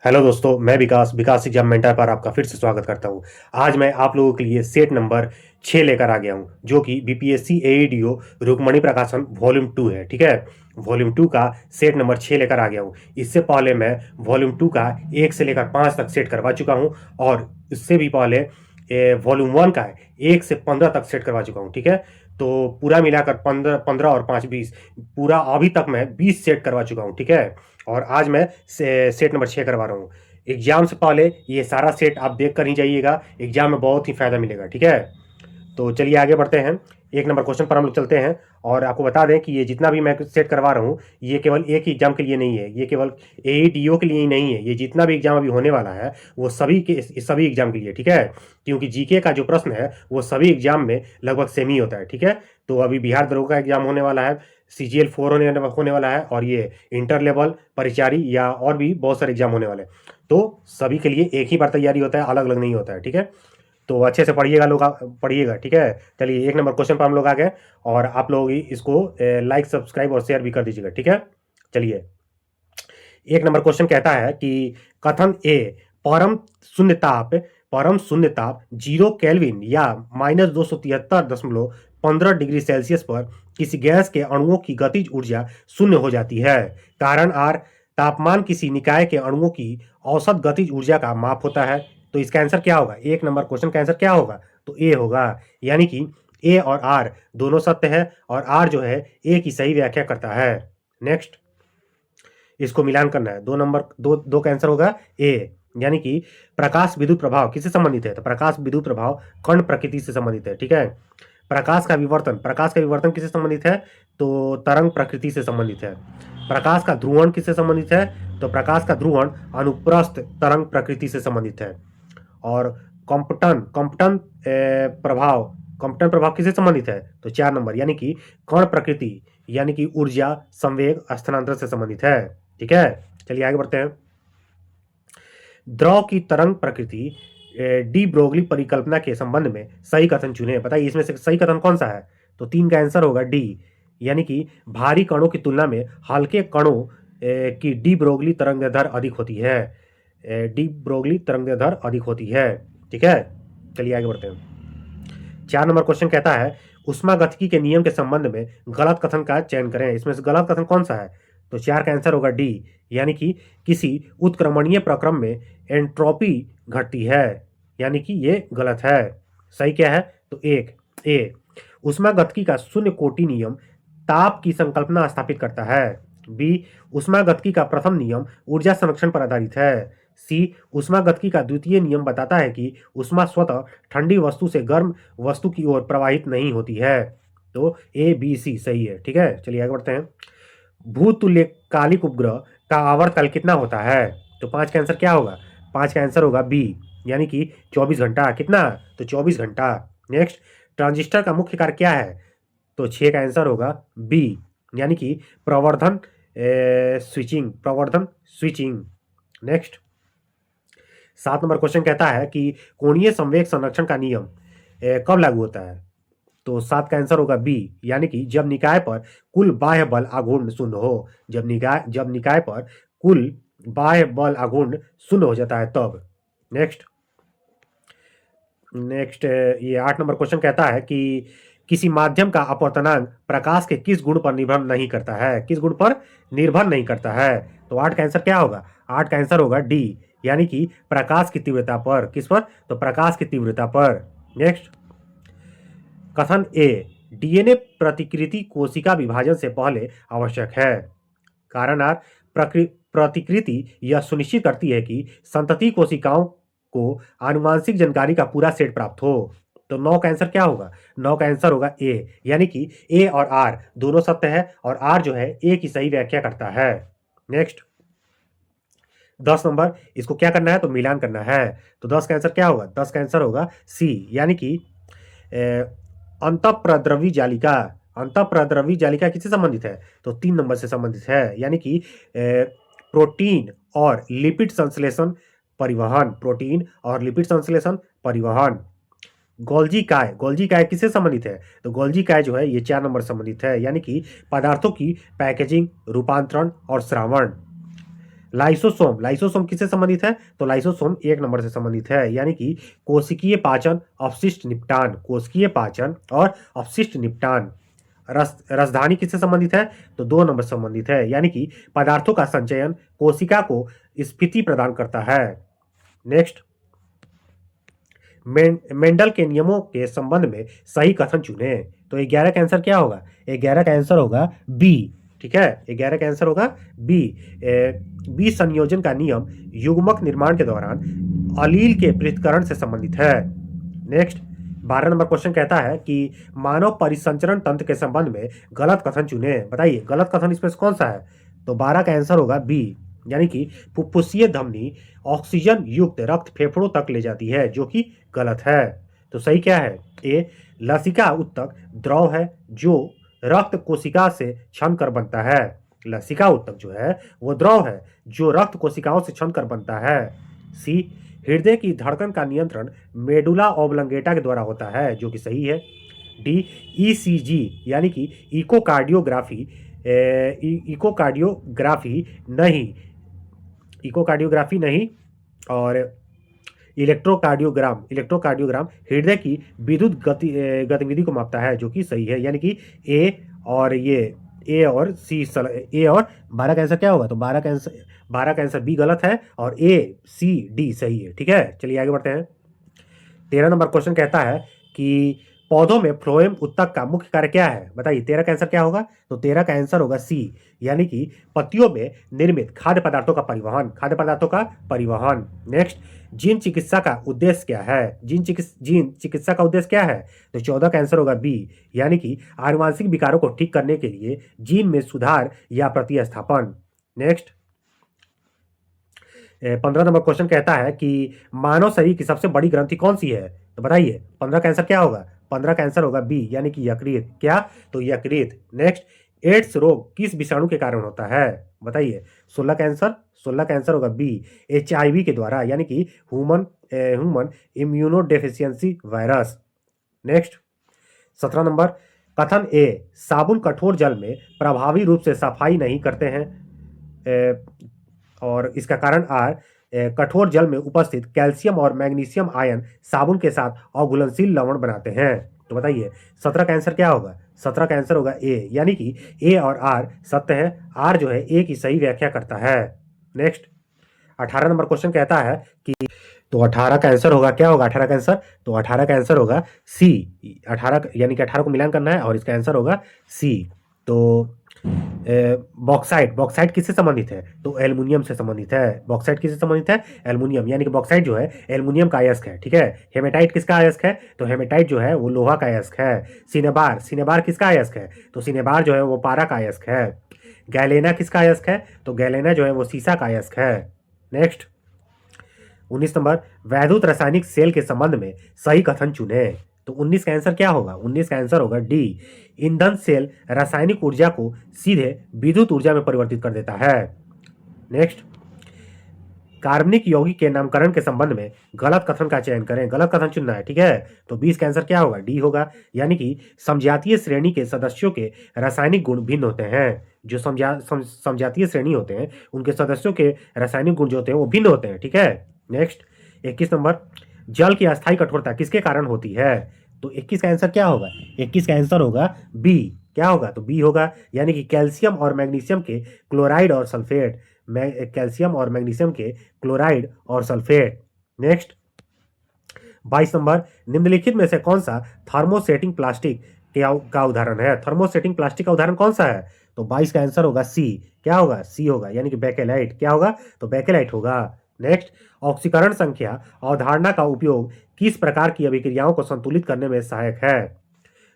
Hello दोस्तों, मैं विकास exam mentor पर आपका फिर से स्वागत करता हूं। आज मैं आप लोगों के लिए सेट नंबर 6 लेकर आ गया हूं, जो कि बीपीएससी एईडीओ रुक्मणी प्रकाशन वॉल्यूम 2 है। ठीक है, वॉल्यूम 2 का सेट नंबर 6 लेकर आ गया हूं। इससे पहले मैं वॉल्यूम 2 का 1 से लेकर 5 तक सेट करवा चुका हूं, और इससे भी पहले वॉल्यूम 1 का 1 से 15 तक सेट करवा चुका हूं। ठीक है, तो पूरा मिलाकर 15 15 और 5 20, पूरा अभी तक मैं 20 सेट करवा चुका हूं। ठीक है, और आज मैं सेट नंबर 6 करवा रहा हूँ। एग्जाम से पहले ये सारा सेट आप देख कर ही जाइएगा, एग्जाम में बहुत ही फायदा मिलेगा। ठीक है, तो चलिए आगे बढ़ते हैं। 1 नंबर क्वेश्चन पर हम लोग चलते हैं। और आपको बता दें कि ये जितना भी मैं सेट करवा रहा हूँ, ये केवल एक ही एग्जाम के लिए नहीं है, ये केवल एईडीओ के लिए ही नहीं है, ये जितना भी एग्जाम अभी होने वाला है वो सभी एग्जाम के लिए। ठीक है, क्योंकि जीके का जो प्रश्न है वो सभी एग्जाम में लगभग सेम ही होता है। ठीक है, तो अभी बिहार दरोगा का एग्जाम होने वाला है, CGL 4 होने वाला है, और ये इंटर लेवल परिचारी या और भी बहुत सारे एग्जाम होने वाले हैं। तो सभी के लिए एक ही बार तैयारी होता है, अलग अलग नहीं होता है। ठीक है, तो अच्छे से पढ़िएगा लोग, पढ़िएगा। ठीक है, चलिए 1 नंबर क्वेश्चन पर हम लोग आ गए, और आप लोग इसको लाइक सब्सक्राइब और शेयर भी कर दीजिएगा। ठीक है, चलिए 1 नंबर क्वेश्चन कहता है कि कथन ए, परम शून्य ताप परम शून्य ताप 0 केल्विन या -273.15 डिग्री सेल्सियस पर किसी गैस के अणुओं की गतिज ऊर्जा शून्य हो जाती है। कारण आर, तापमान किसी निकाय के अणुओं की औसत गतिज ऊर्जा का माप होता है। तो इसका आंसर क्या होगा? 1 नंबर क्वेश्चन का आंसर क्या होगा? तो ए होगा, यानी कि ए और आर दोनों सत्य है, और आर जो है ए की सही व्याख्या करता है। नेक्स्ट, इसको मिलान करना है। 2 नंबर दो दो का आंसर होगा ए, यानी कि प्रकाश विद्युत प्रभाव किससे संबंधित है? तो प्रकाश विद्युत प्रभाव कण प्रकृति से संबंधित है। ठीक है, प्रकाश का विवर्तन किससे संबंधित है? तो तरंग प्रकृति से संबंधित है। प्रकाश का ध्रुवण किससे संबंधित है? तो प्रकाश का ध्रुवण अनुप्रस्थ तरंग प्रकृति से संबंधित है। और कंपटन कंपटन प्रभाव कंपटन प्रभाव किससे संबंधित है? तो 4 नंबर, यानी कि कण प्रकृति, यानी कि ऊर्जा संवेग स्थानांतरण से संबंधित है। ठीक है, चलिए आगे बढ़ते हैं। द्रव की तरंग प्रकृति डी ब्रोगली परिकल्पना के संबंध में सही कथन चुने। बताइए इसमें से सही कथन कौन सा है? तो 3 का आंसर होगा डी, यानी कि भारी कणों की तुलना में हल्के कणों की डी ब्रोगली तरंग दर अधिक होती है। डी ब्रोगली तरंग दर अधिक होती है। ठीक है, चलिए आगे बढ़ते हैं। 4 नंबर क्वेश्चन कहता है उष्मागतिकी के नियम के संबंध में गलत कथन का चयन करें। इसमें से गलत कथन कौन सा है? तो 4 का आंसर होगा डी, यानी कि किसी उत्क्रमणीय प्रक्रम में एंट्रोपी घटती है, यानी कि ये गलत है। सही क्या है? तो एक ए, उष्मागतिकी का शून्य कोटि नियम ताप की संकल्पना स्थापित करता है। बी, उष्मागतिकी का प्रथम नियम ऊर्जा संरक्षण पर आधारित है। सी, उष्मागतिकी का द्वितीय नियम बताता है कि उष्मा स्वतः ठंडी वस्तु से गर्म वस्तु की ओर प्रवाहित नहीं होती है। तो ए बी सी सही है। ठीक है, चलिए आगे बढ़ते हैं। भूतुल्यकालिक उपग्रह का आवर्तकाल कितना होता है? तो 5 का आंसर क्या होगा? 5 का आंसर होगा बी, यानी कि 24 घंटा। कितना? तो 24 घंटा। नेक्स्ट, ट्रांजिस्टर का मुख्य कार्य क्या है? तो 6 का आंसर होगा बी, यानी कि प्रवर्धन स्विचिंग। नेक्स्ट, 7 नंबर क्वेश्चन कहता है कि कोणीय संवेग संरक्षण का नियम कब लागू होता है? तो 7 का आंसर होगा बी, यानी कि जब निकाय पर कुल बाह्य बल आघूर्ण शून्य हो। जब निकाय पर कुल बाह्य बल आघूर्ण शून्य हो जाता है तब। नेक्स्ट नेक्स्ट ये 8 नंबर क्वेश्चन कहता है कि किसी माध्यम का अपवर्तनांक प्रकाश के किस गुण पर निर्भर नहीं करता है? किस गुण पर निर्भर नहीं करता है? तो 8 का आंसर क्या होगा? 8 का आंसर होगा डी, यानी कि प्रकाश की तीव्रता पर। किस पर? तो प्रकाश की तीव्रता पर। नेक्स्ट, कथन ए, डीएनए प्रतिकृति कोशिका विभाजन से पहले आवश्यक है। कारण आर, प्रतिकृति यह सुनिश्चित करती है कि संतति कोशिकाओं को आनुवांशिक जानकारी का पूरा सेट प्राप्त हो। तो 9 का आंसर क्या होगा? 9 का आंसर होगा ए, यानी कि ए और आर दोनों सत्य है, और आर जो है ए की सही व्याख्या करता है। नेक्स्ट, 10 नंबर, इसको क्या करना है? तो मिलान करना है। तो 10 का आंसर क्या होगा? 10 का आंसर होगा सी, यानी कि अंतःप्रद्रवी जालिका। अंतःप्रद्रवी जालिका किससे संबंधित है? तो 3 नंबर से संबंधित है, यानी कि प्रोटीन और लिपिड संश्लेषण परिवहन। प्रोटीन और लिपिड संश्लेषण परिवहन। गोल्जी काय किससे संबंधित है? तो गोल्जी काय जो है ये 4 नंबर संबंधित है, यानी कि पदार्थों की पैकेजिंग, रूपांतरण और श्रावण। लाइसोसोम, लाइसोसोम किससे संबंधित है? तो लाइसोसोम 1 नंबर से संबंधित है, यानी कि कोशिकीय पाचन, अपशिष्ट निपटान, कोशिकीय पाचन और अपशिष्ट निपटान। रसधानी किससे संबंधित है? तो 2 नंबर से संबंधित है, यानी कि पदार्थों का संचयन कोशिका को स्फीति प्रदान करता है। नेक्स्ट, मेंडल के नियमों के संबंध में सही कथन चुने। तो 11 का आंसर क्या होगा? 11 का आंसर होगा बी। ठीक है, 11 का आंसर होगा बी। बी संयोजन का नियम युग्मक निर्माण के दौरान अलील के पृथक्करण से संबंधित है। नेक्स्ट, 12 नंबर क्वेश्चन कहता है कि मानव परिसंचरण तंत्र के संबंध में गलत कथन चुने। बताइए गलत कथन इसमें कौन सा है? तो 12 का आंसर होगा बी, यानी कि फुफ्फुसीय धमनी ऑक्सीजन युक्त रक्त फेफड़ों तक ले जाती है, जो कि गलत है। तो सही क्या है? ए, लसिका उत्तक द्रव है जो रक्त कोशिका से छन कर बनता है। लसिका उत्तक जो है वो द्रव है जो रक्त कोशिकाओं से छन कर बनता है। सी, हृदय की धड़कन का नियंत्रण मेडुला ऑब्लंगेटा के द्वारा होता है, जो कि सही है। डी, ईसीजी यानी कि इकोकार्डियोग्राफी इकोकार्डियोग्राफी नहीं और इलेक्ट्रोकार्डियोग्राम हृदय की विद्युत गतिविधि को मापता है, जो कि सही है, यानी कि ए और सी ए और 12 का आंसर क्या होगा? तो 12 का आंसर बी गलत है और ए सी डी सही है। ठीक है, चलिए आगे बढ़ते हैं। 13 नंबर क्वेश्चन कहता है कि पौधों में फ्लोएम उत्तक का मुख्य कार्य क्या है? बताइए 13 का आंसर क्या होगा? तो 13 का आंसर होगा सी, यानी कि पत्तियों में निर्मित खाद्य पदार्थों का परिवहन। नेक्स्ट, जीन चिकित्सा का उद्देश्य क्या है? जीन चिकित्सा का उद्देश्य क्या है? तो 14 का आंसर होगा बी, यानी कि आनुवांशिक विकारों को ठीक करने के लिए जीन में सुधार या प्रतिस्थापन। नेक्स्ट, 15 नंबर क्वेश्चन कहता है कि मानव शरीर की सबसे बड़ी ग्रंथि कौन सी है? तो बताइए 15 का आंसर क्या होगा? 15 का आंसर होगा बी, यानी कि यकृत। क्या? तो यकृत। नेक्स्ट, एड्स रोग किस विषाणु के कारण होता है? बताइए 16 का आंसर होगा बी, HIV के द्वारा, यानी कि human immunodeficiency virus. Next, 17 number, कथन ए साबुन कठोर जल में प्रभावी रूप से सफाई नहीं करते हैं और इसका कारण आर, कठोर जल में उपस्थित कैल्शियम और मैग्नीशियम आयन साबुन के साथ अघुलनशील लवण बनाते हैं। तो बताइए 17 का आंसर क्या होगा? 17 का आंसर होगा ए, यानी कि ए और आर सत्य है। आर जो है ए की सही व्याख्या करता है। नेक्स्ट, 18 नंबर क्वेश्चन कहता है कि तो 18 का आंसर होगा क्या होगा? 18 का आंसर, तो 18 का आंसर होगा सी। 18 यानी कि 18 को मिलान करना है और इसका आंसर होगा सी। तो बॉक्साइट किससे संबंधित है? तो एल्युमिनियम से संबंधित है। बॉक्साइट किससे संबंधित है? एल्युमिनियम, यानी कि बॉक्साइट जो है एल्युमिनियम का अयस्क है। ठीक है, हेमेटाइट किसका अयस्क है? तो हेमेटाइट जो है वो लोहा का अयस्क है। सिनेबार किसका अयस्क है? तो सिनेबार जो है वो पारा का अयस्क है। गैलेना किसका अयस्क है? तो गैलेना जो है वो सीसा का अयस्क है। नेक्स्ट, 19 नंबर, वैद्युत रासायनिक सेल के संबंध में सही कथन चुने। तो 19 का आंसर क्या होगा? 19 का आंसर होगा डी, ईंधन सेल रासायनिक ऊर्जा को सीधे विद्युत ऊर्जा में परिवर्तित कर देता है। नेक्स्ट, कार्बनिक यौगिक के नामकरण के संबंध में गलत कथन का चयन करें। गलत कथन चुनना है। ठीक है, तो 20 का आंसर क्या होगा? डी होगा, यानी कि समजातीय श्रेणी के सदस्यों के रासायनिक गुण भिन्न होते हैं। जो समजातीय श्रेणी होते हैं उनके सदस्यों के रासायनिक गुण जो होते हैं वो भिन्न होते हैं। ठीक है। नेक्स्ट, 21 नंबर, जल की अस्थायी कठोरता किसके कारण होती है? तो 21 का आंसर क्या होगा? 21 का आंसर होगा बी। क्या होगा? तो बी होगा, यानी कि कैल्शियम और मैग्नीशियम के क्लोराइड और सल्फेट। कैल्शियम और मैग्नीशियम के क्लोराइड और सल्फेट। नेक्स्ट, 22 नंबर, निम्नलिखित में से कौन सा थर्मोसेटिंग प्लास्टिक का उदाहरण है? थर्मोसेटिंग प्लास्टिक का उदाहरण कौन सा है? तो 22 का आंसर होगा सी। क्या होगा? सी होगा, यानी कि बेकेलाइट। क्या होगा? तो बेकेलाइट होगा। नेक्स्ट, ऑक्सीकरण संख्या अवधारणा का उपयोग किस प्रकार की अभिक्रियाओं को संतुलित करने में सहायक है?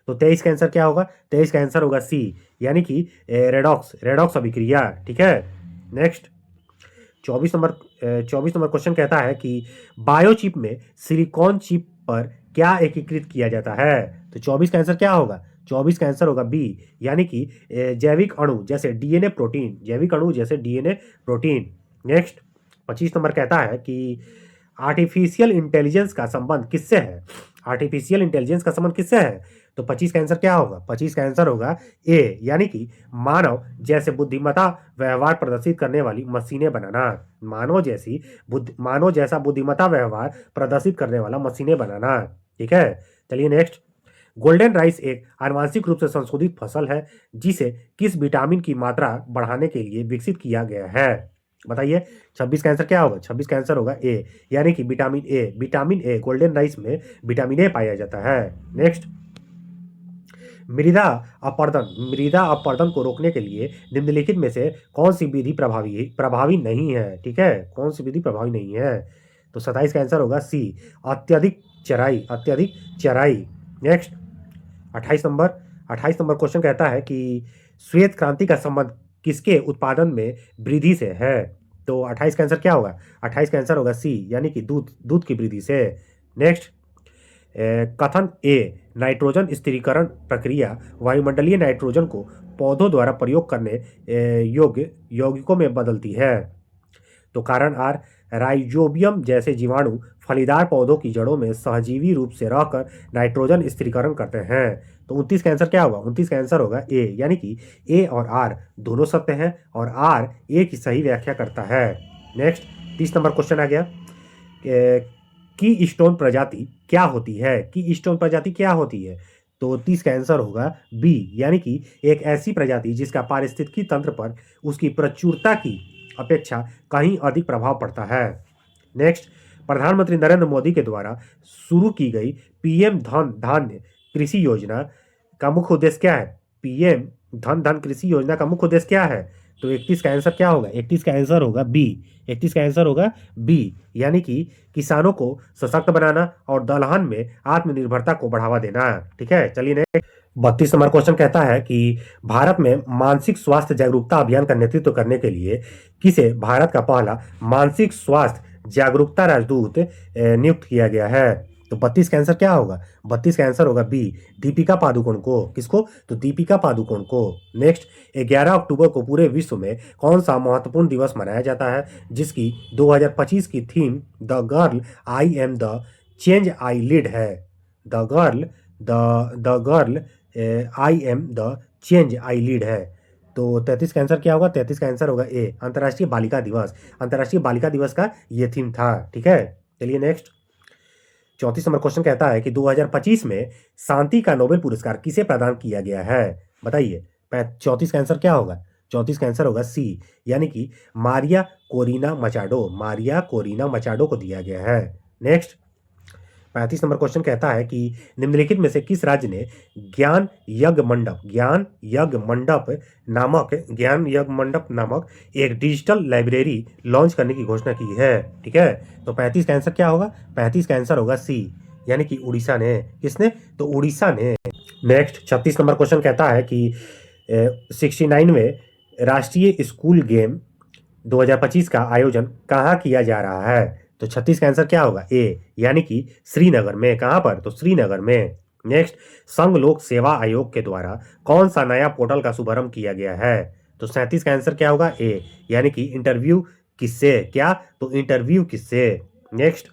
तो 23 का आंसर क्या होगा? 23 का आंसर होगा सी, यानी कि रेडॉक्स अभिक्रिया। ठीक है। नेक्स्ट, 24 नंबर क्वेश्चन कहता है कि बायोचिप में सिलिकॉन चिप पर क्या एकीकृत किया जाता है? तो 24 का आंसर क्या होगा? 24 का आंसर होगा बी, यानी कि जैविक अणु जैसे डीएनए प्रोटीन। नेक्स्ट, 25 नंबर कहता है कि आर्टिफिशियल इंटेलिजेंस का संबंध किससे है? आर्टिफिशियल इंटेलिजेंस का संबंध किससे है? तो 25 का आंसर क्या होगा? 25 का आंसर होगा ए, यानी कि मानव जैसे बुद्धिमत्ता व्यवहार प्रदर्शित करने वाली मशीनें बनाना। मानव जैसा बुद्धिमत्ता व्यवहार प्रदर्शित करने वाला मशीनें बनाना। ठीक है, चलिए नेक्स्ट। गोल्डन राइस एक आनुवांशिक रूप से संशोधित फसल है जिसे किस विटामिन की मात्रा बढ़ाने के लिए विकसित किया गया है? बताइए। 26 का आंसर क्या होगा? 26 का आंसर होगा ए, यानी कि vitamin A. Vitamin A, golden rice में विटामिन ए पाया जाता है। नेक्स्ट। मृदा मृदा अपरदन को रोकने के लिए निम्नलिखित में से कौन सी विधि प्रभावी नहीं है? ठीक है, कौन सी विधि प्रभावी नहीं है? तो 27 का आंसर होगा सी, अत्यधिक चराई। अत्यधिक चराई। नेक्स्ट। 28 नंबर 28 नंबर क्वेश्चन कहता है कि श्वेत क्रांति का संबंध किसके उत्पादन में वृद्धि से है? तो 28 का आंसर क्या होगा? 28 का आंसर होगा सी, यानी कि दूध दूध की वृद्धि से। नेक्स्ट। कथन ए, नाइट्रोजन स्थिरीकरण प्रक्रिया वायुमंडलीय नाइट्रोजन को पौधों द्वारा प्रयोग करने योग्य यौगिकों में बदलती है। तो कारण आर, राइजोबियम जैसे जीवाणु फलीदार पौधों की जड़ों में सहजीवी रूप से रहकर नाइट्रोजन स्थिरीकरण करते हैं। तो 29 का आंसर क्या होगा? 29 का आंसर होगा ए, यानी कि ए और आर दोनों सत्य हैं और आर ए की सही व्याख्या करता है। नेक्स्ट। 30 नंबर क्वेश्चन आ गया। की स्टोन प्रजाति क्या होती है? की स्टोन प्रजाति क्या होती है? तो 30 का आंसर होगा बी, यानी कि एक ऐसी प्रजाति जिसका पारिस्थितिकी तंत्र पर उसकी प्रचुरता की अपेक्षा कहीं अधिक प्रभाव पड़ता है। नेक्स्ट। प्रधानमंत्री नरेंद्र मोदी के द्वारा शुरू की गई पीएम धन धान्य कृषि योजना का मुख्य उद्देश्य क्या है? पीएम धन कृषि योजना का मुख्य उद्देश्य क्या है? तो 31 का आंसर क्या होगा? 31 का आंसर होगा बी। 31 का आंसर होगा बी, यानी कि किसानों को सशक्त बनाना और दलहन में आत्मनिर्भरता को बढ़ावा देना। ठीक है, चलिए नेक्स्ट। 32 नंबर क्वेश्चन कहता है कि भारत में मानसिक स्वास्थ्य जागरूकता अभियान का नेतृत्व करने के लिए किसे भारत का पहला मानसिक स्वास्थ्य जागरूकता राजदूत नियुक्त किया गया है? तो 32 का आंसर क्या होगा? 32 का आंसर होगा बी, दीपिका पादुकोण को। किसको? तो दीपिका पादुकोण को। नेक्स्ट। 11 अक्टूबर को पूरे विश्व में कौन सा महत्वपूर्ण दिवस मनाया जाता है जिसकी 2025 की theme the girl I am the change I lead है? The girl I am the change I lead है। तो 33 का आंसर क्या होगा? 33 का आंसर होगा ए, अंतर्राष्ट्रीय बालिका दिवस। अंतर्राष्ट्रीय बालिका दिवस का ये थीम था। ठीक है, चलिए नेक्स्ट। 34 नंबर क्वेश्चन कहता है कि 2025 में शांति का नोबेल पुरस्कार किसे प्रदान किया गया है? बताइए। 34 का आंसर क्या होगा? 34 का आंसर होगा सी, यानी कि Maria Corina Machado. Maria Corina Machado को दिया गया है। नेक्स्ट। 35 नंबर क्वेश्चन कहता है कि निम्नलिखित में से किस राज्य ने ज्ञान यज्ञ मंडप नामक एक डिजिटल लाइब्रेरी लॉन्च करने की घोषणा की है? ठीक है, तो 35 का आंसर क्या होगा? 35 का आंसर होगा सी, यानी कि उड़ीसा ने। किसने? तो उड़ीसा ने। नेक्स्ट। 36 नंबर क्वेश्चन कहता है कि 69वें राष्ट्रीय स्कूल गेम 2025 का आयोजन कहाँ किया जा रहा है? तो 36 का आंसर क्या होगा? ए, यानी कि श्रीनगर में। कहाँ पर? तो श्रीनगर में। नेक्स्ट। संघ लोक सेवा आयोग के द्वारा कौन सा नया पोर्टल का शुभारंभ किया गया है? तो 37 का आंसर क्या होगा? ए, यानी कि इंटरव्यू किससे। क्या? तो इंटरव्यू किससे। नेक्स्ट।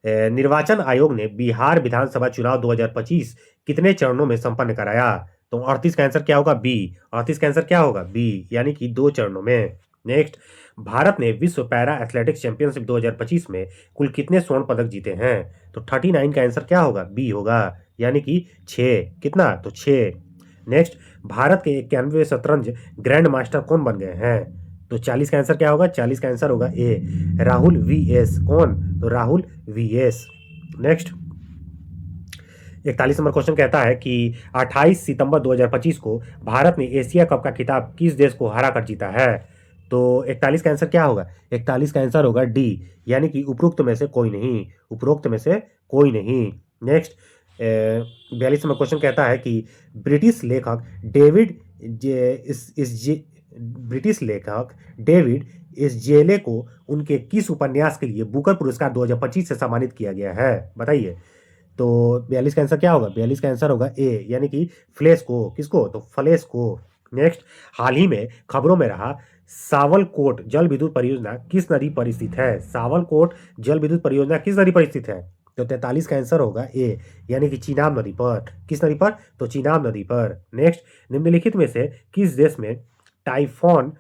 निर्वाचन आयोग ने बिहार विधानसभा चुनाव 2025 कितने चरणों में संपन्न कराया? तो 38 का आंसर क्या होगा? बी। 38 का आंसर क्या होगा? बी, यानी कि 2 चरणों में। नेक्स्ट। भारत ने विश्व पैरा एथलेटिक्स चैंपियनशिप 2025 में कुल कितने स्वर्ण पदक जीते हैं? तो 39 का आंसर क्या होगा? बी होगा, यानी कि 6। कितना? तो 6। नेक्स्ट। भारत के 91वें शतरंज ग्रैंड मास्टर कौन बन गए हैं? तो 40 का आंसर क्या होगा? 40 का आंसर होगा ए, राहुल वीएस। कौन? तो Rahul VS. Next. 41 number question कहता है कि 28 सितंबर 2025 को भारत ने एशिया कप का खिताब किस देश को हरा कर जीता है? तो 41 का आंसर क्या होगा? 41 का आंसर होगा डी, यानी कि उपरोक्त में से कोई नहीं। उपरोक्त में से कोई नहीं। नेक्स्ट। 42 नंबर क्वेश्चन कहता है कि ब्रिटिश लेखक डेविड इज़जेले को उनके किस उपन्यास के लिए बुकर पुरस्कार 2025 से सम्मानित किया गया है? बताइए। तो 42 का आंसर क्या होगा? 42 का आंसर होगा ए, यानी कि फ्लेश को। किसको? तो फ्लेश को। नेक्स्ट। हाल ही में खबरों में रहा सावलकोट जल विद्युत परियोजना किस नदी पर स्थित है? सावलकोट जल विद्युत परियोजना किस नदी पर स्थित है? तो 43 का आंसर होगा ए, यानी कि चीनाब नदी पर। किस नदी पर? तो चीनाब नदी पर। नेक्स्ट, निम्नलिखित में से किस देश में टाइफॉन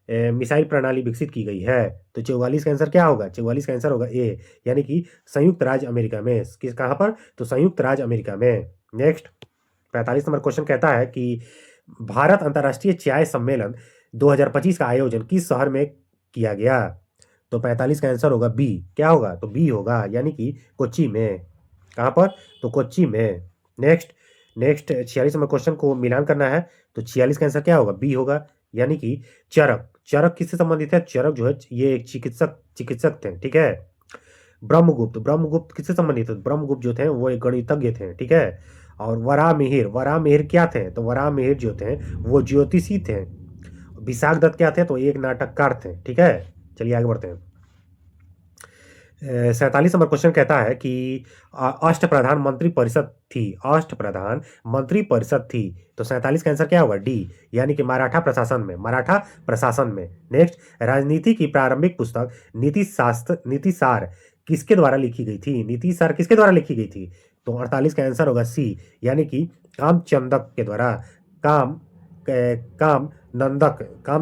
मिसाइल प्रणाली विकसित की गई है? तो 44 का आंसर क्या होगा? 44 का आंसर होगा ए, यानी कि संयुक्त राज्य अमेरिका में। किस कहाँ पर? तो संयुक्त राज्य अमेरिका में। नेक्स्ट, 45 नंबर क्वेश्चन कहता है कि भारत अंतर्राष्ट्रीय चाय सम्मेलन 2025 का आयोजन किस शहर में किया गया? तो 45 का आंसर होगा बी। क्या होगा? तो बी होगा, यानी कि कोच्चि में। कहाँ पर? तो कोच्चि में। नेक्स्ट, 46 नंबर क्वेश्चन को मिलान करना है, तो 46 का आंसर क्या होगा? बी होगा, यानी कि चरक। चरक किससे संबंधित है? चरक जो है ये एक चिकित्सक थे, ठीक है। ब्रह्मगुप्त किससे संबंधित है? ब्रह्मगुप्त जो थे वो एक गणितज्ञ थे, ठीक है। और वराहमिहिर क्या थे? तो वराहमिहिर जो थे वो ज्योतिषी थे। विशाखदत्त क्या थे? तो एक नाटककार थे, ठीक है। चलिए आगे बढ़ते हैं। 47 नंबर क्वेश्चन कहता है कि अष्टप्रधान मंत्री परिषद थी। तो 47 का आंसर क्या होगा? डी, यानी कि मराठा प्रशासन में। नेक्स्ट, राजनीति की प्रारंभिक पुस्तक नीति सार किसके द्वारा लिखी गई थी? नीति सार किसके द्वारा लिखी गई थी? तो 48 का आंसर होगा सी, यानी कि कामचंदक के द्वारा। काम काम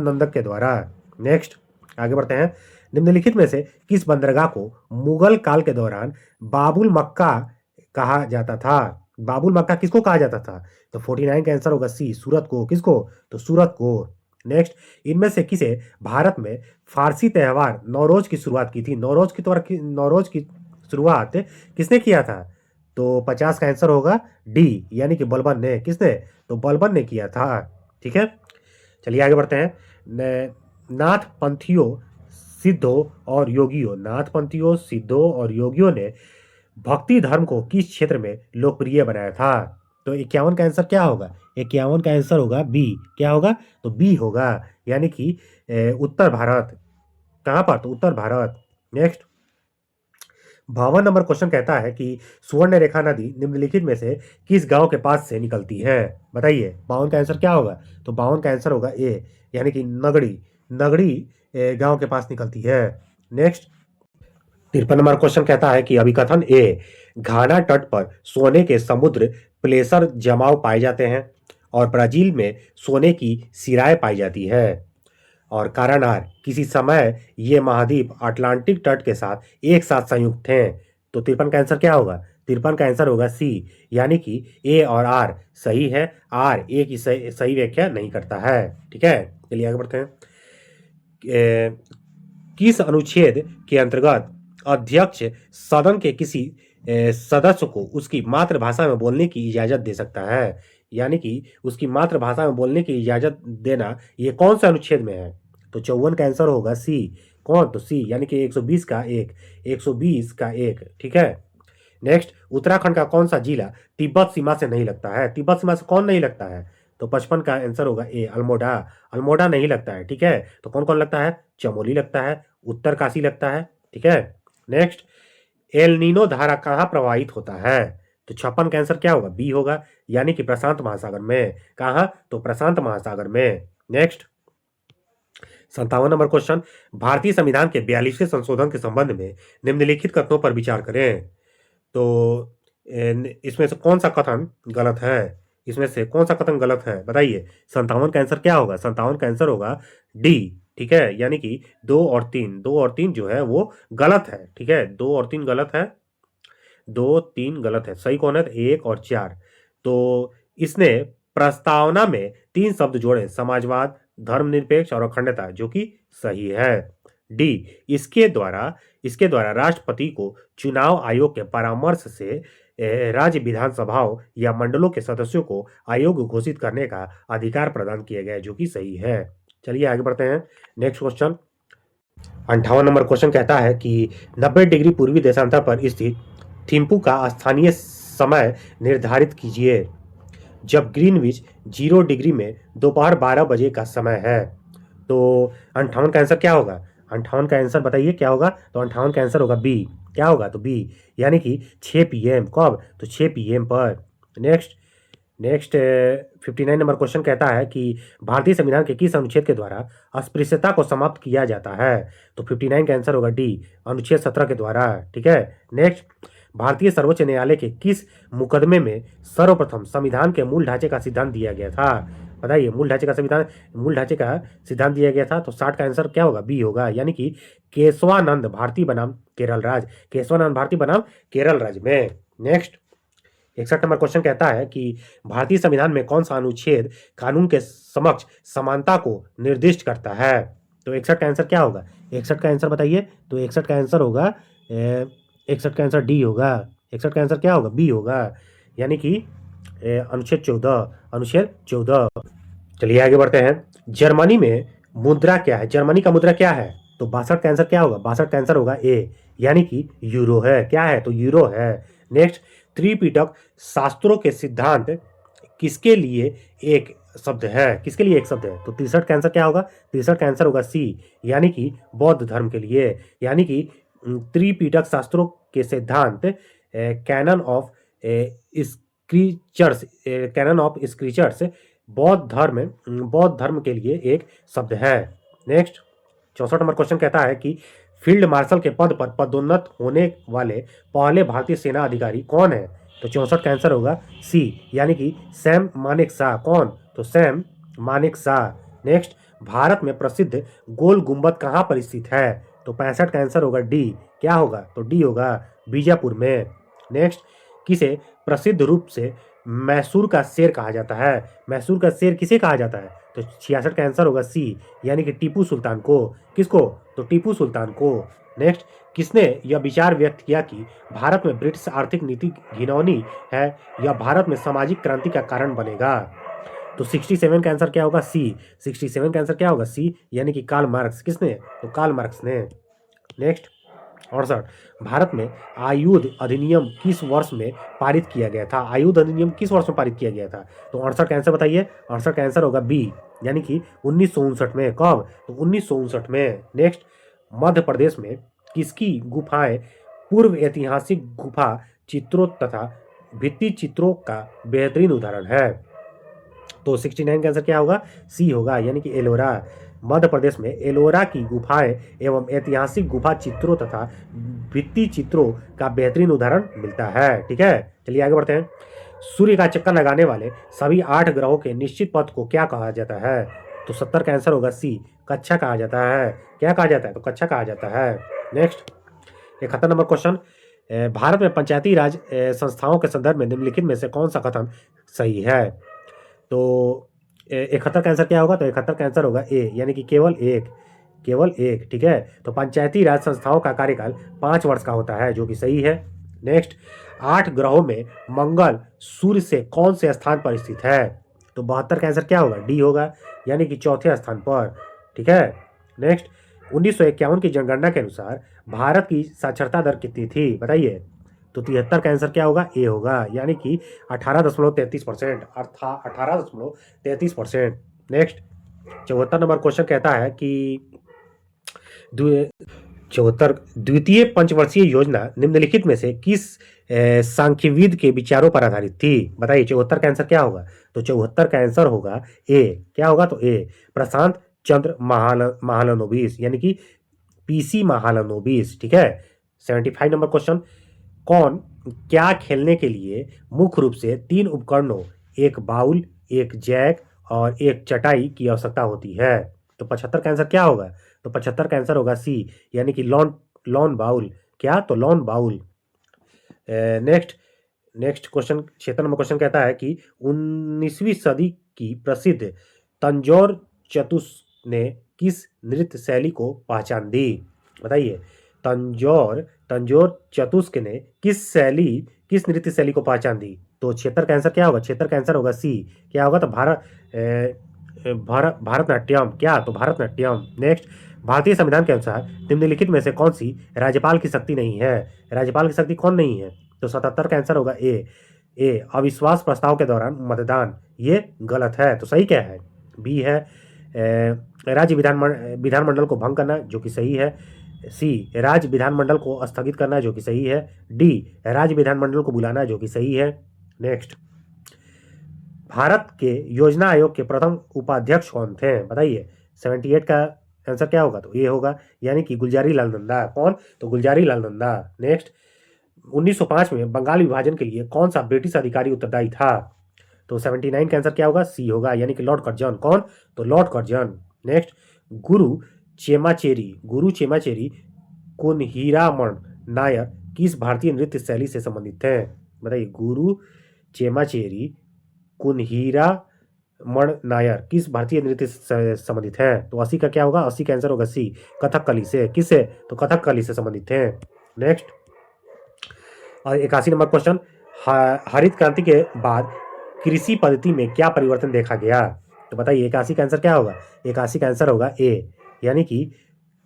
नंदक के द्वारा। नेक्स्ट, आगे बढ़ते हैं। निम्नलिखित में से किस बंदरगाह को मुगल काल के दौरान बाबुल मक्का कहा जाता था? बाबुल मक्का किसको कहा जाता था? तो 49 का आंसर होगा सी, सूरत को। किसको? तो सूरत को। नेक्स्ट, इनमें से किसे भारत में फारसी त्योहार नौरोज की शुरुआत की थी? नौरोज की शुरुआत किसने किया था? तो 50 का आंसर होगा डी, यानी कि बलबन ने। किसने? तो बलबन ने किया था, ठीक है। चलिए आगे बढ़ते हैं। नाथपंथियों, सिद्धों और योगियों ने भक्ति धर्म को किस क्षेत्र में लोकप्रिय बनाया था? तो 51 का आंसर क्या होगा? 51 का आंसर होगा बी। क्या होगा? तो बी होगा, यानी कि उत्तर भारत। कहाँ पर? तो उत्तर भारत। नेक्स्ट, 52 नंबर क्वेश्चन कहता है कि सुवर्ण रेखा नदी निम्नलिखित में से किस गांव के पास से निकलती है? बताइए, 52 का आंसर क्या होगा? तो 52 का आंसर होगा ए, यानी कि नगड़ी गांव के पास निकलती है। नेक्स्ट, 53 नंबर क्वेश्चन कहता है कि अभिकथन ए, घाना तट पर सोने के समुद्र प्लेसर जमाव पाए जाते हैं और ब्राजील में सोने की सिराएं पाई जाती है। और कारानार, किसी समय ये महाद्वीप अटलांटिक तट के साथ एक साथ संयुक्त थे। तो 53 का आंसर क्या होगा? 53 का आंसर होगा सी, यानी कि ए और आर सही है। आर ए की सही व्याख्या नहीं करता है, ठीक है। चलिए आगे बढ़ते हैं। किस अनुच्छेद के अंतर्गत अध्यक्ष सदन के किसी सदस्य को उसकी मातृभाषा में बोलने की इजाजत दे सकता है? यानी कि उसकी मातृभाषा में बोलने की इजाजत देना, ये कौन सा अनुच्छेद में है? तो 54 का आंसर होगा सी। कौन? तो सी, यानी कि 120 का एक, ठीक है। नेक्स्ट, उत्तराखंड का कौन सा जिला तिब्बत सीमा से नहीं लगता है? तिब्बत सीमा से कौन नहीं लगता है? तो 55 का आंसर होगा ए, अल्मोड़ा नहीं लगता है, ठीक है। तो कौन कौन लगता है? चमोली लगता है, उत्तरकाशी लगता है, ठीक है। नेक्स्ट, एल नीनो धारा कहाँ प्रवाहित होता है? तो 56 का आंसर क्या होगा? बी होगा, यानी कि प्रशांत महासागर में। कहाँ? तो प्रशांत महासागर में। नेक्स्ट, 57 नंबर क्वेश्चन, भारतीय संविधान के 42वें संशोधन के संबंध में निम्नलिखित कथनों पर विचार करें। तो इसमें से कौन सा कथन गलत है? बताइए। 57 का आंसर क्या होगा? 57 का आंसर होगा डी, ठीक है, यानी कि 2 और 3 जो है वो गलत है, ठीक है। 2 और 3 गलत है, 2 3 गलत है। सही कौन है? 1 और 4। तो इसने प्रस्तावना में 3 शब्द जोड़े, समाजवाद, धर्मनिरपेक्ष और अखंडता, जो कि सही है। डी, इसके द्वारा राष्ट्रपति को चुनाव आयोग के परामर्श से राज्य विधानसभाओं या मंडलों के सदस्यों को आयोग घोषित करने का अधिकार प्रदान किया गया है, जो कि सही है। चलिए आगे बढ़ते हैं। नेक्स्ट क्वेश्चन, 58 नंबर क्वेश्चन कहता है कि 90 डिग्री पूर्वी देशांतर पर स्थित थिम्पू का स्थानीय समय निर्धारित कीजिए जब ग्रीनविच 0 डिग्री में दोपहर 12 बजे का समय है। तो 58 का आंसर क्या होगा? 58 का आंसर बताइए क्या होगा? तो 58 का आंसर होगा बी। क्या होगा? तो बी, यानी कि 6 PM। कब? तो 6 PM पर। नेक्स्ट, 59 नंबर क्वेश्चन कहता है कि भारतीय संविधान के किस अनुच्छेद के द्वारा अस्पृश्यता को समाप्त किया जाता है? तो 59 का आंसर होगा डी, अनुच्छेद 17 के द्वारा, ठीक है। नेक्स्ट, भारतीय सर्वोच्च न्यायालय के किस मुकदमे में सर्वप्रथम संविधान के मूल ढांचे का सिद्धांत दिया गया था? बताइए, मूल ढांचे का सिद्धांत दिया गया था। तो 60 का आंसर क्या होगा? बी होगा, यानी कि केशवानंद भारती बनाम केरल राज्य, केशवानंद भारती बनाम केरल राज्य में। नेक्स्ट 61 नंबर क्वेश्चन कहता है कि भारतीय संविधान में कौन सा अनुच्छेद कानून के समक्ष समानता को निर्दिष्ट करता है? तो 61 का आंसर क्या होगा? 61 का आंसर बताइए। तो 61 का आंसर होगा 61 का आंसर डी होगा। 61 का आंसर क्या होगा? बी होगा, यानी कि अनुच्छेद 14। चलिए आगे बढ़ते हैं। जर्मनी में मुद्रा क्या है? जर्मनी का मुद्रा क्या है? तो 62 का आंसर क्या होगा? 62 का आंसर होगा ए, यानी कि यूरो है। क्या है? तो यूरो है। नेक्स्ट, त्रिपिटक शास्त्रों के सिद्धांत किसके लिए एक शब्द है? किसके लिए एक शब्द है? तो 63 का आंसर क्या होगा? 63 का आंसर होगा सी, यानी कि बौद्ध धर्म के लिए, यानी कि त्रिपिटक शास्त्रों के सिद्धांत कैनन ऑफ स्क्रिचर्स बौद्ध धर्म के लिए एक शब्द है। नेक्स्ट 64 नंबर क्वेश्चन कहता है कि फील्ड मार्शल के पद पर पदोन्नत होने वाले पहले भारतीय सेना अधिकारी कौन है? तो 64 का आंसर होगा सी, यानी कि सैम मानेकशॉ। कौन? तो सैम मानेकशॉ। नेक्स्ट, भारत में प्रसिद्ध गोल गुंबद कहाँ पर स्थित है? तो 65 का आंसर होगा डी। क्या होगा? तो डी होगा, बीजापुर में। नेक्स्ट, किसे प्रसिद्ध रूप से मैसूर का शेर कहा जाता है? मैसूर का शेर किसे कहा जाता है? तो 66 का आंसर होगा सी, यानी कि टीपू सुल्तान को। किसको? तो टीपू सुल्तान को। नेक्स्ट, किसने यह विचार व्यक्त किया कि भारत में ब्रिटिश आर्थिक नीति घिनौनी है या भारत में सामाजिक क्रांति का कारण बनेगा? तो 67 का आंसर क्या होगा? सी। 67 का आंसर क्या होगा? सी, यानी कि कार्ल मार्क्स। किसने? तो कार्ल मार्क्स ने। नेक्स्ट 68, भारत में आयुध अधिनियम किस वर्ष में पारित किया गया था? आयुध अधिनियम किस वर्ष में पारित किया गया था? तो 68 का आंसर बताइए। 68 का आंसर होगा बी, यानी कि 1959 में। कब? तो 1959 में। नेक्स्ट, मध्य प्रदेश में किसकी गुफाएं पूर्व ऐतिहासिक गुफा चित्रों तथा भित्ति चित्रों का बेहतरीन उदाहरण है? तो 69 का आंसर क्या होगा? सी होगा, यानी कि एलोरा। मध्य प्रदेश में एलोरा की गुफाएं एवं ऐतिहासिक गुफा चित्रों तथा भित्ति चित्रों का बेहतरीन उदाहरण मिलता है। ठीक है, चलिए आगे बढ़ते हैं। सूर्य का चक्कर लगाने वाले सभी 8 ग्रहों के निश्चित पथ को क्या कहा जाता है? तो 70 का आंसर होगा सी, कक्षा कहा जाता है। क्या कहा जाता है? तो कक्षा कहा जाता है। नेक्स्ट 71 नंबर क्वेश्चन, भारत में पंचायती राज संस्थाओं के संदर्भ में निम्नलिखित में से कौन सा कथन सही है? तो 71 का आंसर क्या होगा? तो 71 का आंसर होगा ए, यानी कि केवल एक। ठीक है, तो पंचायती राज संस्थाओं का कार्यकाल 5 वर्ष का होता है, जो कि सही है। नेक्स्ट, 8 ग्रहों में मंगल सूर्य से कौन से स्थान पर स्थित है? तो 72 का आंसर क्या होगा? डी होगा, यानी कि चौथे स्थान पर। ठीक है। नेक्स्ट, 1951 की जनगणना के अनुसार भारत की साक्षरता दर कितनी थी? बताइए। तो 73 का आंसर क्या होगा? ए होगा, यानी कि 18.33%। 18.33%। नेक्स्ट 74 नंबर क्वेश्चन कहता है कि 74 द्वितीय पंचवर्षीय योजना निम्नलिखित में से किस सांख्यविद के विचारों पर आधारित थी? बताइए 74 का आंसर क्या होगा? तो 74 का आंसर होगा ए। क्या होगा? तो ए, प्रशांत चंद्र महालनोबिस, यानी कि पीसी महालनोबिस। ठीक है। 75 नंबर क्वेश्चन, कौन क्या खेलने के लिए मुख्य रूप से 3 उपकरणों, एक बाउल, एक जैक और एक चटाई की आवश्यकता होती है? तो 75 का आंसर क्या होगा? तो 75 का आंसर होगा सी, यानी कि लॉन बाउल। क्या? तो lawn bowl. Next question 76 number question कहता है कि 19वीं सदी की प्रसिद्ध तंजौर चतुष्क ने किस नृत्य शैली को पहचान दी? बताइए। तंजौर चतुष्क ने किस नृत्य शैली को पहचान दी? तो 76 का आंसर क्या होगा? 76 का आंसर होगा सी। क्या होगा? तो भारतनाट्यम। क्या? तो भारतनाट्यम। नेक्स्ट, भारतीय संविधान के अनुसार निम्नलिखित में से कौन सी राज्यपाल की शक्ति नहीं है? राज्यपाल की शक्ति कौन नहीं है? तो 77 का आंसर होगा ए, अविश्वास प्रस्ताव के दौरान मतदान। ये गलत है, तो सही क्या है? बी है, राज्य विधानमंडल को भंग करना, जो कि सही है। सी, राज्य विधानमंडल को स्थगित करना, जो कि सही है। डी, राज्य विधानमंडल को बुलाना, जो कि सही है। नेक्स्ट, भारत के योजना आयोग के प्रथम उपाध्यक्ष कौन थे? बताइए। 78 का आंसर क्या होगा? तो ये होगा, यानी कि गुलजारी लाल नंदा। कौन? तो गुलजारी लाल नंदा। नेक्स्ट, 1905 में बंगाल विभाजन के लिए कौन सा ब्रिटिश अधिकारी उत्तरदायी था? तो 79 का आंसर क्या होगा? सी होगा, यानी कि लॉर्ड कर्जन। कौन? तो लॉर्ड कर्जन। नेक्स्ट, गुरु चेमाचेरी कुन्हीरामण नायर किस भारतीय नृत्य शैली से संबंधित है? बताइए, गुरु चेमाचेरी कुन्हीरामण नायर किस भारतीय नृत्य से संबंधित है? तो 80 का क्या होगा? 80 का आंसर होगा सी, कथकली से। किससे? तो कथकली से संबंधित है। नेक्स्ट, और 81 नंबर क्वेश्चन, हरित क्रांति के बाद कृषि पद्धति में क्या परिवर्तन देखा गया? तो बताइए, 81 का आंसर क्या होगा? 81 का आंसर होगा ए, यानी कि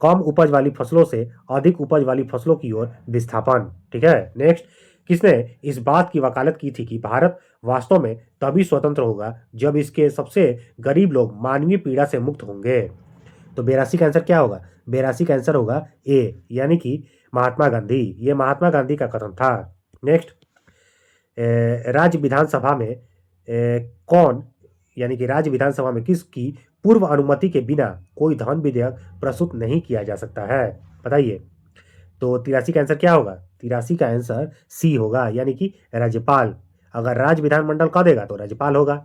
कम उपज वाली फसलों से अधिक उपज वाली फसलों की ओर विस्थापन। ठीक है। नेक्स्ट, किसने इस बात की वकालत की थी कि भारत वास्तव में तभी स्वतंत्र होगा जब इसके सबसे गरीब लोग मानवीय पीड़ा से मुक्त होंगे? तो 82 का आंसर क्या होगा? 82 का आंसर होगा ए, यानी कि महात्मा गांधी। ये महात्मा गांधी का कथन था। नेक्स्ट, राज्य विधानसभा में कौन, यानी कि राज्य विधानसभा में किसकी पूर्व अनुमति के बिना कोई धन विधेयक प्रस्तुत नहीं किया जा सकता है? बताइए। तो 83 का आंसर क्या होगा? 83 का आंसर सी होगा, यानी कि राज्यपाल। अगर राज्य विधानमंडल का देगा तो राज्यपाल होगा।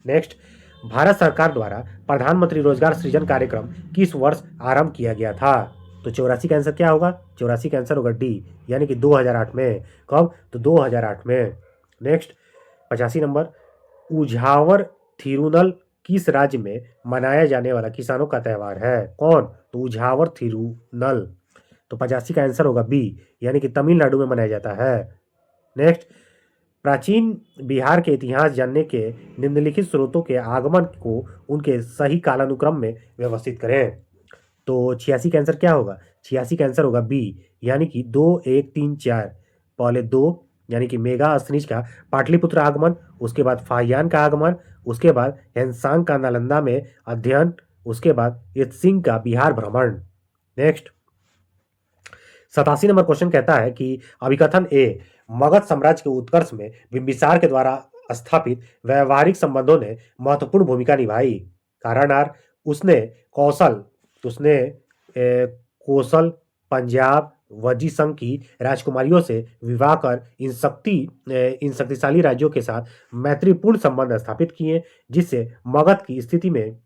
नेक्स्ट, भारत सरकार द्वारा प्रधानमंत्री रोजगार सृजन कार्यक्रम किस वर्ष आरंभ किया गया था? तो 84 का आंसर क्या होगा? 84 का आंसर होगा डी, यानी कि 2008 में। कब? तो 2008 में। नेक्स्ट, 85 नंबर, उझावर थिरुनल किस राज्य में मनाया जाने वाला किसानों का त्यौहार है? कौन? तो उझावर थिरुनल। तो 85 का आंसर होगा बी, यानी कि तमिलनाडु में मनाया जाता है। नेक्स्ट, प्राचीन बिहार के इतिहास जानने के निम्नलिखित स्रोतों के आगमन को उनके सही कालानुक्रम में व्यवस्थित करें। तो 86 का आंसर क्या होगा? 86 का आंसर होगा बी, यानी कि 2, 1, 3, 4। पहले 2, यानी कि मेगा असनीज का पाटलिपुत्र आगमन, उसके बाद फाहियान का आगमन, उसके बाद हेनसांग का नालंदा में अध्ययन, उसके बाद इत्सिंग का बिहार भ्रमण। नेक्स्ट, 87 नंबर क्वेश्चन कहता है कि अभिकथन ए, मगध साम्राज्य के उत्कर्ष में बिंबिसार के द्वारा स्थापित व्यवहारिक संबंधों ने महत्वपूर्ण भूमिका निभाई। कारण आर, उसने कोसल, पंजाब, वजी संघ की राजकुमारियों से विवाह कर इन शक्तिशाली राज्यों के साथ मैत्रीपूर्ण संबंध स्थापित किए, जिससे मगध की स्थिति में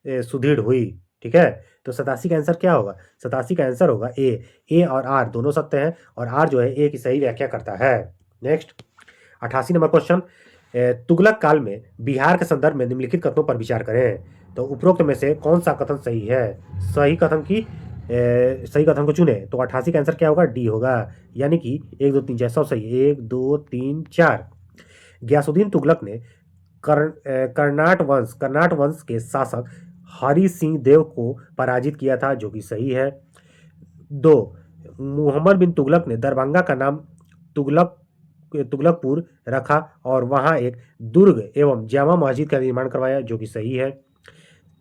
सुदृढ़ हुई। ठीक है। तो 87 का आंसर क्या होगा? 87 का आंसर होगा ए और आर दोनों सत्य हैं, और आर जो है ए की सही व्याख्या करता है। नेक्स्ट, 88 नंबर क्वेश्चन, तुगलक काल में बिहार के संदर्भ में निम्नलिखित कथनों पर विचार करें। तो उपरोक्त में से कौन सा कथन सही है? सही कथन को चुने। तो 88 का आंसर क्या होगा? डी होगा, यानी कि 1, 2, 3, 4 सब सही। 1, 2, 3, 4। गयासुद्दीन तुगलक ने कर्नाट वंश के शासक हरि सिंह देव को पराजित किया था, जो कि सही है। 2, मुहम्मद बिन तुगलक ने दरभंगा का नाम तुगलकपुर रखा और वहां एक दुर्ग एवं जामा मस्जिद का निर्माण करवाया, जो कि सही है।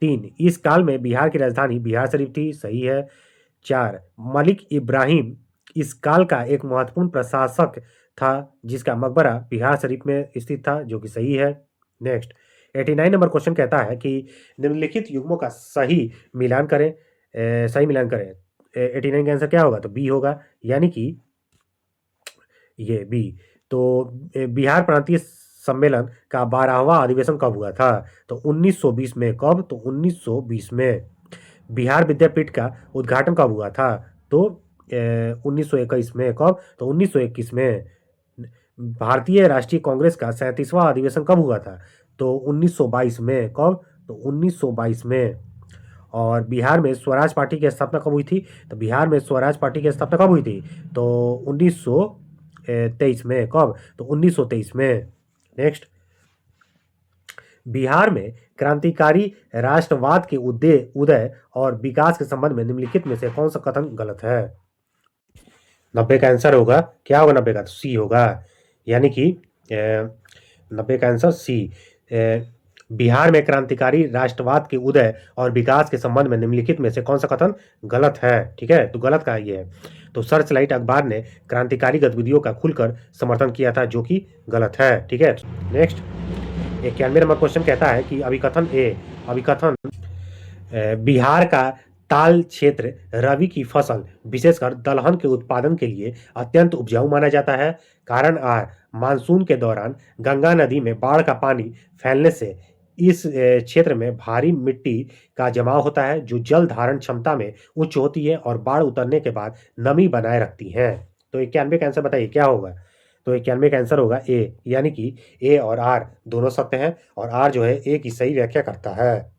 3, इस काल में बिहार की राजधानी बिहार शरीफ थी, सही है। 4, मलिक इब्राहिम इस काल का एक महत्वपूर्ण प्रशासक था जिसका मकबरा बिहार शरीफ में स्थित था, जो कि सही है। नेक्स्ट, 89 नंबर क्वेश्चन कहता है कि निम्नलिखित युग्मों का सही मिलान करें। 89 का आंसर क्या होगा? तो बी होगा, यानी कि ये बी। तो बिहार प्रांतीय सम्मेलन का 12वां अधिवेशन कब हुआ था? तो 1920 में। कब? तो 1920 में। बिहार विद्यापीठ का उद्घाटन कब हुआ था? तो 1921 में। कब? तो 1921 में। भारतीय राष्ट्रीय कांग्रेस का 37वां अधिवेशन कब हुआ था? तो 1922 में। कब? तो 1922 में। और बिहार में स्वराज पार्टी की स्थापना कब हुई थी? तो बिहार में स्वराज पार्टी की स्थापना कब हुई थी? तो 1923 में। कब? तो 1923 में। नेक्स्ट, बिहार में क्रांतिकारी राष्ट्रवाद के उदय और विकास के संबंध में निम्नलिखित में से कौन सा कथन गलत है? 90 का आंसर होगा क्या होगा? 90 का तो सी होगा, यानी कि 90 का आंसर सी। बिहार में क्रांतिकारी राष्ट्रवाद के उदय और विकास के संबंध में निम्नलिखित में से कौन सा कथन गलत है? ठीक है, तो गलत का ये है। तो सर्चलाइट अखबार ने क्रांतिकारी गतिविधियों का खुलकर समर्थन किया था, जो कि गलत है। ठीक है। नेक्स्ट, 91 नंबर क्वेश्चन कहता है कि अभिकथन बिहार का ताल क्षेत्र रबी की फसल विशेषकर दलहन के उत्पादन के लिए अत्यंत उपजाऊ माना जाता है। कारण आर, मानसून के दौरान गंगा नदी में बाढ़ का पानी फैलने से इस क्षेत्र में भारी मिट्टी का जमाव होता है, जो जल धारण क्षमता में उच्च होती है और बाढ़ उतरने के बाद नमी बनाए रखती है। तो 91 का आंसर बताइए क्या होगा। तो 91 का आंसर होगा ए, यानी कि ए और आर दोनों सत्य हैं और आर जो है ए की सही व्याख्या करता है।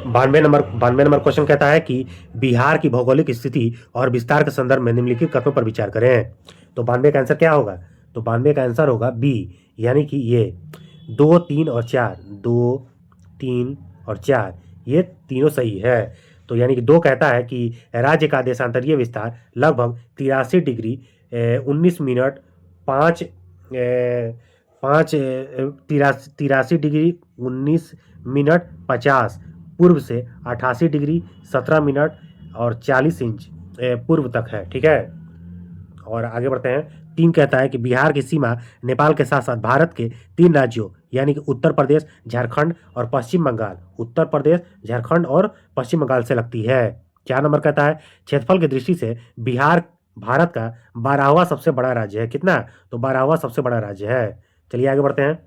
92 नंबर क्वेश्चन कहता है कि बिहार की भौगोलिक स्थिति और विस्तार के संदर्भ में निम्नलिखित कथनों पर विचार करें। तो 92 का आंसर क्या होगा। तो 92 का आंसर होगा बी, यानी कि ये 2, 3 और 4, 2, 3 और 4 ये तीनों सही है। तो यानी कि 2 कहता है कि राज्य का देशांतरीय विस्तार लगभग 83 डिग्री 19 मिनट 5 पाँच 83 डिग्री 19 मिनट 50 पूर्व से 88 डिग्री 17 मिनट और 40 इंच पूर्व तक है। ठीक है, और आगे बढ़ते हैं। 3 कहता है कि बिहार की सीमा नेपाल के साथ साथ भारत के 3 राज्यों यानी कि उत्तर प्रदेश, झारखंड और पश्चिम बंगाल, उत्तर प्रदेश, झारखंड और पश्चिम बंगाल से लगती है। 4 नंबर कहता है क्षेत्रफल की दृष्टि से बिहार भारत का 12वां सबसे बड़ा राज्य है। कितना। तो 12वां सबसे बड़ा राज्य है। चलिए आगे बढ़ते हैं।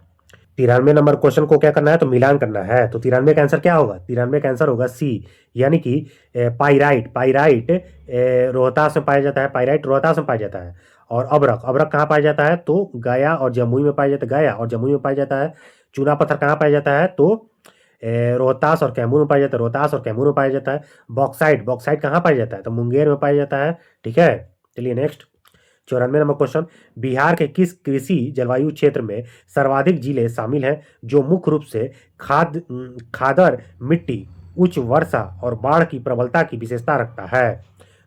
93 नंबर क्वेश्चन को क्या करना है, तो मिलान करना है। तो 93 का आंसर क्या होगा। 93 का आंसर होगा सी, यानी कि पाइराइट। पाइराइट रोहतास में पाया जाता है। पाइराइट रोहतास में पाया जाता है। और अभ्रक, अभ्रक कहाँ पाया जाता है, तो गया और जमुई में पाया जाता है। गया और जमुई में पाया जाता है। चूना पत्थर कहाँ पाया जाता है, तो रोहतास और कैमूर में पाया जाता है। रोहतास और कैमूर में पाया जाता है। बॉक्साइट, बॉक्साइट कहाँ पाया जाता है, तो मुंगेर में पाया जाता है। ठीक है, चलिए नेक्स्ट। 94 नंबर क्वेश्चन, बिहार के किस कृषि जलवायु क्षेत्र में सर्वाधिक जिले शामिल हैं जो मुख्य रूप से खादर मिट्टी, उच्च वर्षा और बाढ़ की प्रबलता की विशेषता रखता है।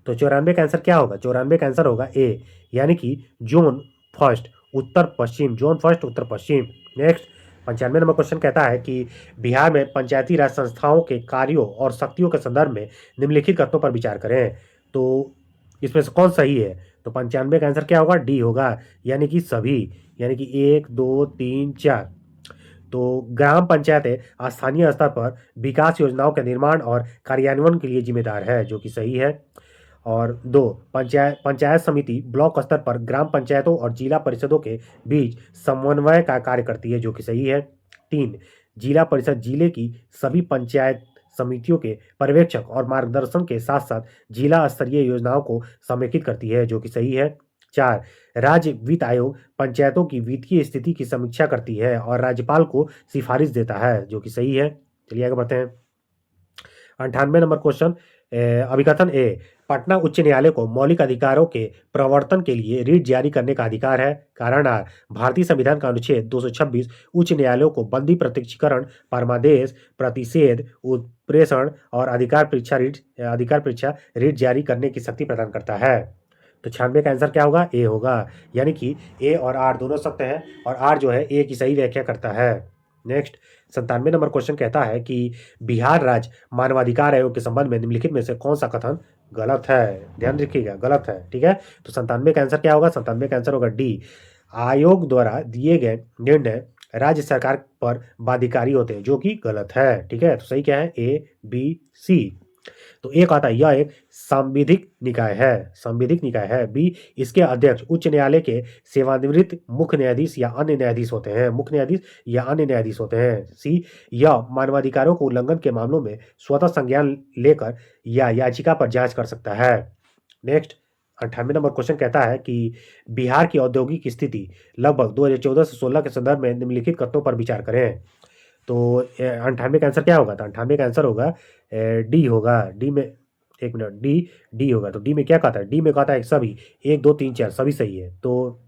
तो 94 का आंसर क्या होगा। 94 का आंसर होगा ए, यानी कि जोन फर्स्ट उत्तर पश्चिम। जोन फर्स्ट उत्तर पश्चिम। नेक्स्ट। 95 नंबर क्वेश्चन कहता है कि बिहार में पंचायती राज संस्थाओं के कार्यों और शक्तियों के संदर्भ में निम्नलिखित कथनों पर विचार करें। तो इसमें से कौन सही है। तो 95 का आंसर क्या होगा, डी होगा, यानी कि सभी, यानी कि 1, 2, 3, 4। तो ग्राम पंचायतें स्थानीय स्तर पर विकास योजनाओं के निर्माण और कार्यान्वयन के लिए जिम्मेदार है, जो कि सही है। और 2, पंचायत पंचायत समिति ब्लॉक स्तर पर ग्राम पंचायतों और जिला परिषदों के बीच समन्वय का कार्य करती है, जो कि सही है। 3, जिला परिषद जिले की सभी पंचायत समितियों के पर्यवेक्षक और मार्गदर्शन के साथ साथ जिला स्तरीय योजनाओं को समेकित करती है, जो कि सही है। 4, राज्य वित्त आयोग पंचायतों की वित्तीय स्थिति की समीक्षा करती है और राज्यपाल को सिफारिश देता है, जो कि सही है। चलिए आगे बढ़ते हैं। 98 नंबर क्वेश्चन, अभिकथन ए, पटना उच्च न्यायालय को मौलिक अधिकारों के प्रवर्तन के लिए रिट जारी करने का अधिकार है। कारण आर, भारतीय संविधान का अनुच्छेद 226 उच्च न्यायालयों को बंदी, प्रत्यक्षीकरण, परमादेश, प्रतिषेध, उत्प्रेषण और अधिकार परीक्षा रिट जारी करने की शक्ति प्रदान करता है। तो 96 का आंसर क्या होगा, ए होगा, यानी कि ए और आर दोनों सत्य हैं और आर जो है ए की सही व्याख्या करता है। नेक्स्ट। 97 नंबर क्वेश्चन कहता है कि बिहार राज्य मानवाधिकार आयोग के संबंध में निम्नलिखित में से कौन सा कथन गलत है। ध्यान रखिएगा, गलत है। ठीक है, तो 97 का आंसर क्या होगा। 97 का आंसर होगा डी, आयोग द्वारा दिए गए निर्णय राज्य सरकार पर बाध्यकारी होते हैं, जो कि गलत है। ठीक है, तो सही क्या है, ए, बी, सी। तो एक आता है, यह एक सांविधिक निकाय है। सांविधिक निकाय है। बी, इसके अध्यक्ष उच्च न्यायालय के सेवानिवृत्त मुख्य न्यायाधीश या अन्य न्यायाधीश होते हैं। मुख्य न्यायाधीश या अन्य न्यायाधीश होते हैं। सी, यह मानवाधिकारों को उल्लंघन के मामलों में स्वतः संज्ञान लेकर या याचिका पर जांच कर सकता है। नेक्स्ट। 98 नंबर क्वेश्चन कहता है कि बिहार की औद्योगिक स्थिति लगभग 2014 से 16 के संदर्भ में निम्नलिखित कथनों पर विचार करें। तो 98 का आंसर क्या होगा। तो 98 का आंसर होगा डी होगा। डी में, एक मिनट, डी होगा। तो डी में क्या कहता है, डी में कहता है सभी, 1, 2, 3, 4 सभी सही है। तो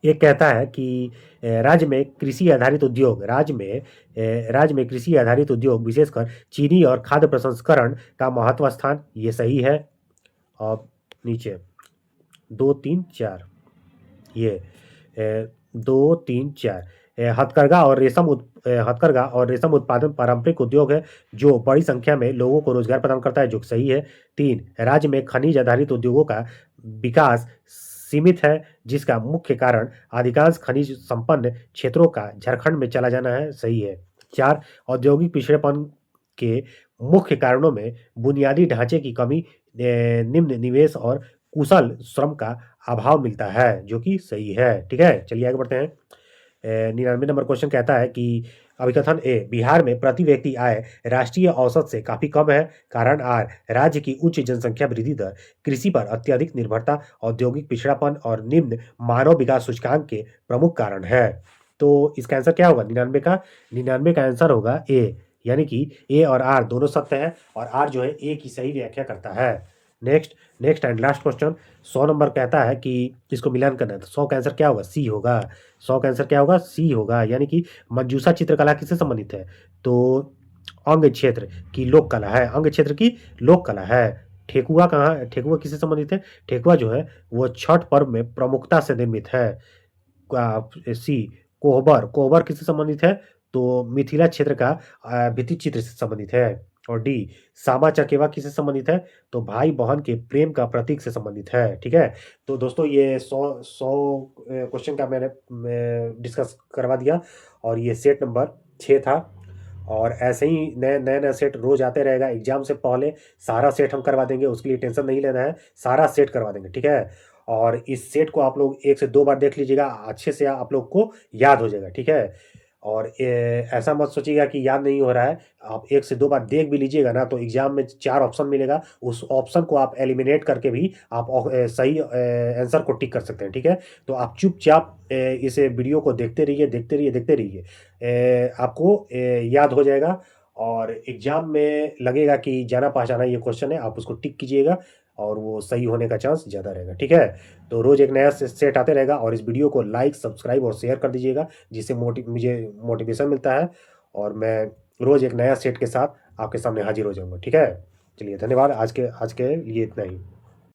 एक कहता है कि राज्य में कृषि आधारित उद्योग, राज्य में कृषि आधारित उद्योग विशेषकर चीनी और खाद्य प्रसंस्करण का महत्व स्थान, ये सही है। और नीचे 2, 3, 4 ये 2, 3, 4 हथकरघा और रेशम उत्पादन पारंपरिक उद्योग है जो बड़ी संख्या में लोगों को रोजगार प्रदान करता है, जो सही है। 3, राज्य में खनिज आधारित उद्योगों का विकास सीमित है जिसका मुख्य कारण अधिकांश खनिज संपन्न क्षेत्रों का झारखंड में चला जाना है, सही है। 4, औद्योगिक पिछड़ेपन के मुख्य कारणों में बुनियादी ढांचे की कमी, निम्न निवेश और कुशल श्रम का अभाव मिलता है, जो कि सही है। ठीक है, चलिए आगे बढ़ते हैं। 99 नंबर क्वेश्चन कहता है कि अभिकथन ए, बिहार में प्रति व्यक्ति आय राष्ट्रीय औसत से काफी कम है। कारण आर, राज्य की उच्च जनसंख्या वृद्धि दर, कृषि पर अत्यधिक निर्भरता, औद्योगिक पिछड़ापन और निम्न मानव विकास सूचकांक के प्रमुख कारण है। तो इसका आंसर क्या होगा 99 का आंसर होगा ए, यानी कि ए और आर दोनों सत्य है और आर जो है ए की सही व्याख्या करता है। Next next and last question 100 number कहता है कि इसको मिलान करना है, तो 100 का आंसर क्या होगा सी होगा। 100 का आंसर क्या होगा सी होगा, यानी कि मंजूषा चित्रकला किससे संबंधित है, तो अंग क्षेत्र की लोक कला है, अंग क्षेत्र की लोक कला है। ठेकुआ कहाँ, ठेकुआ किससे संबंधित है, ठेकुआ जो है वो छठ पर्व में प्रमुखता से निर्मित है। सी, कोहबर, कोहबर किससे संबंधित है, तो मिथिला क्षेत्र का भित्ति चित्र से संबंधित है। और डी, सामा चकेवा किससे संबंधित है, तो भाई बहन के प्रेम का प्रतीक से संबंधित है। ठीक है, तो दोस्तों ये 100 क्वेश्चन का मैंने डिस्कस करवा दिया और ये सेट नंबर 6 था। और ऐसे ही नए नए नए सेट रोज आते रहेगा। एग्जाम से पहले सारा सेट हम करवा देंगे, उसके लिए टेंशन नहीं लेना है, सारा सेट करवा देंगे। ठीक है, और इस सेट को आप लोग 1 से 2 बार देख लीजिएगा, अच्छे से आप लोग को याद हो जाएगा। ठीक है, और ऐसा मत सोचिएगा कि याद नहीं हो रहा है, आप 1 से 2 बार देख भी लीजिएगा ना, तो एग्जाम में 4 ऑप्शन मिलेगा, उस ऑप्शन को आप एलिमिनेट करके भी आप सही आंसर को टिक कर सकते हैं। ठीक है, तो आप चुपचाप इस वीडियो को देखते रहिए, देखते रहिए, देखते रहिए, आपको याद हो जाएगा और एग्जाम में लगेगा कि जाना पहचाना ये क्वेश्चन है, आप उसको टिक कीजिएगा और वो सही होने का चांस ज़्यादा रहेगा। ठीक है, तो रोज़ एक नया सेट आते रहेगा और इस वीडियो को लाइक, सब्सक्राइब और शेयर कर दीजिएगा, जिससे मुझे मोटिवेशन मिलता है और मैं रोज़ एक नया सेट के साथ आपके सामने हाजिर हो जाऊँगा। ठीक है, चलिए धन्यवाद, आज के लिए इतना ही।